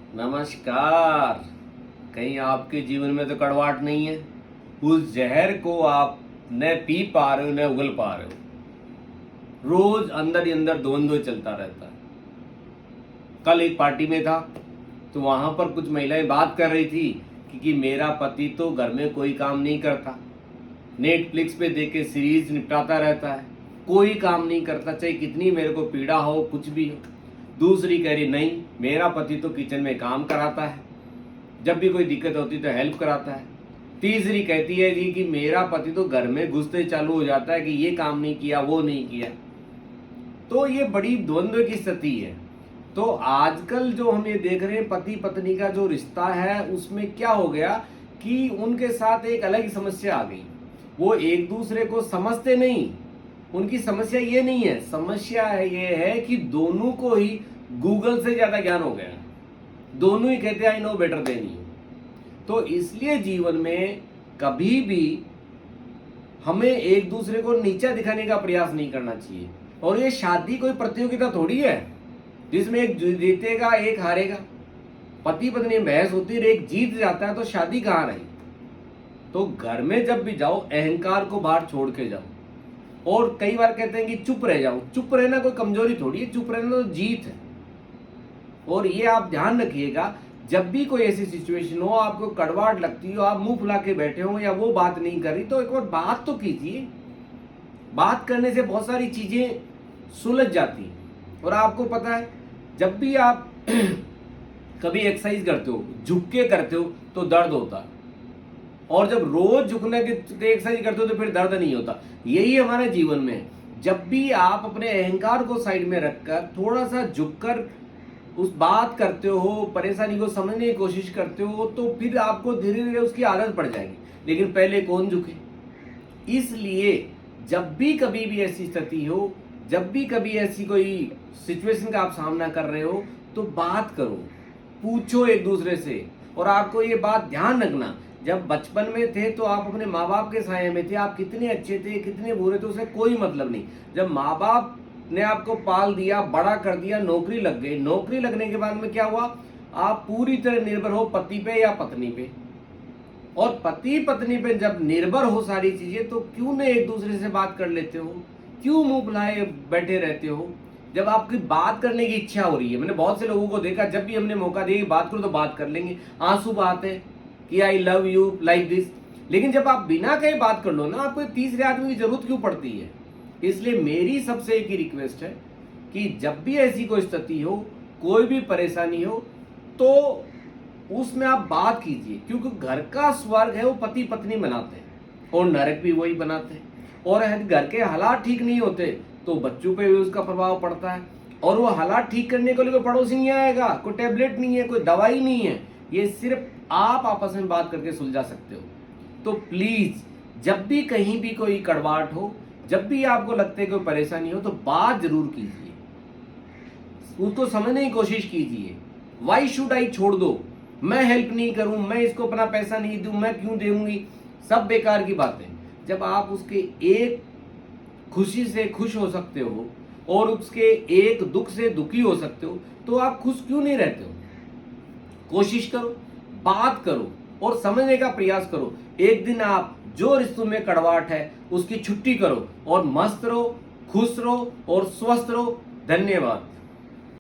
नमस्कार। कहीं आपके जीवन में तो कड़वाहट नहीं है? उस जहर को आप न पी पा रहे हो न उगल पा रहे हो। रोज अंदर ही अंदर द्वंद्व चलता रहता है। कल एक पार्टी में था तो वहां पर कुछ महिलाएं बात कर रही थी कि मेरा पति तो घर में कोई काम नहीं करता, नेटफ्लिक्स पे देख के सीरीज निपटाता रहता है, कोई काम नहीं करता, चाहे कितनी मेरे को पीड़ा हो कुछ भी हो। दूसरी कह रही नहीं, मेरा पति तो किचन में काम कराता है, जब भी कोई दिक्कत होती तो हेल्प कराता है। तीसरी कहती है जी कि मेरा पति तो घर में घुसते चालू हो जाता है कि ये काम नहीं किया वो नहीं किया। तो ये बड़ी द्वंद्व की स्थिति है। तो आजकल जो हम ये देख रहे हैं पति पत्नी का जो रिश्ता है उसमें क्या हो गया कि उनके साथ एक अलग ही समस्या आ गई। वो एक दूसरे को समझते नहीं। उनकी समस्या ये नहीं है, समस्या है ये है कि दोनों को ही गूगल से ज्यादा ज्ञान हो गया। दोनों ही कहते हैं I know better than you. तो इसलिए जीवन में कभी भी हमें एक दूसरे को नीचा दिखाने का प्रयास नहीं करना चाहिए। और ये शादी कोई प्रतियोगिता थोड़ी है जिसमें एक जीतेगा एक हारेगा। पति पत्नी में बहस होती है, एक जीत जाता है तो शादी कहाँ रही। तो घर में जब भी जाओ अहंकार को बाहर छोड़ के जाओ। और कई बार कहते हैं कि चुप रह जाओ, चुप रहना कोई कमजोरी थोड़ी है, चुप रहना तो जीत है। और ये आप ध्यान रखिएगा, जब भी कोई ऐसी सिचुएशन हो आपको कड़वाहट लगती हो, आप मुंह फुला के बैठे हो या वो बात नहीं कर रही, तो एक बार बात तो कीजिए। बात करने से बहुत सारी चीजें सुलझ जाती हैं। और आपको पता है जब भी आप कभी एक्सरसाइज करते हो, झुक के करते हो तो दर्द होता है, और जब रोज झुकने के एक्सरसाइज करते हो तो फिर दर्द नहीं होता। यही हमारे जीवन में है। जब भी आप अपने अहंकार को साइड में रखकर थोड़ा सा झुककर उस बात करते हो, परेशानी को समझने की कोशिश करते हो, तो फिर आपको धीरे धीरे उसकी आदत पड़ जाएगी। लेकिन पहले कौन झुके। इसलिए जब भी कभी भी ऐसी स्थिति हो, जब भी कभी ऐसी कोई सिचुएशन का आप सामना कर रहे हो, तो बात करो, पूछो एक दूसरे से। और आपको ये बात ध्यान रखना, जब बचपन में थे तो आप अपने माँ बाप के साये में थे, आप कितने अच्छे थे कितने बुरे थे उससे कोई मतलब नहीं। जब माँ बाप ने आपको पाल दिया, बड़ा कर दिया, नौकरी लग गई, नौकरी लगने के बाद में क्या हुआ, आप पूरी तरह निर्भर हो पति पे या पत्नी पे। और पति पत्नी पे जब निर्भर हो सारी चीजें, तो क्यों न एक दूसरे से बात कर लेते हो, क्यों मुंह फुलाए बैठे रहते हो। जब आपकी बात करने की इच्छा हो रही है, मैंने बहुत से लोगों को देखा, जब भी हमने मौका दिया बात करो तो बात कर लेंगे, आंसू बहाते कि I love you like this. लेकिन जब आप बिना कहे बात कर लो ना, आपको तीसरे आदमी की जरूरत क्यों पड़ती है। इसलिए मेरी सबसे एक ही रिक्वेस्ट है कि जब भी ऐसी कोई स्थिति हो, कोई भी परेशानी हो, तो उसमें आप बात कीजिए। क्योंकि घर का स्वर्ग है वो पति पत्नी बनाते हैं और नरक भी वही बनाते हैं। और घर के हालात ठीक नहीं होते तो बच्चों पे भी उसका प्रभाव पड़ता है। और वो हालात ठीक करने के लिए कोई पड़ोसी नहीं आएगा, कोई टेबलेट नहीं है, कोई दवाई नहीं है, ये सिर्फ आप आपस में बात करके सुलझा सकते हो। तो प्लीज जब भी कहीं भी कोई कड़वाहट हो, जब भी आपको लगता है कोई परेशानी हो, तो बात जरूर कीजिए, उसको समझने की कोशिश कीजिए। वाई शुड आई छोड़ दो, मैं हेल्प नहीं करूं, मैं इसको अपना पैसा नहीं दूं, मैं क्यों दूंगी, सब बेकार की बातें। जब आप उसके एक खुशी से खुश हो सकते हो और उसके एक दुख से दुखी हो सकते हो, तो आप खुश क्यों नहीं रहते हो। कोशिश करो, बात करो और समझने का प्रयास करो। एक दिन आप जो रिश्तों में कड़वाहट है उसकी छुट्टी करो और मस्त रहो, खुश रहो और स्वस्थ रहो। धन्यवाद।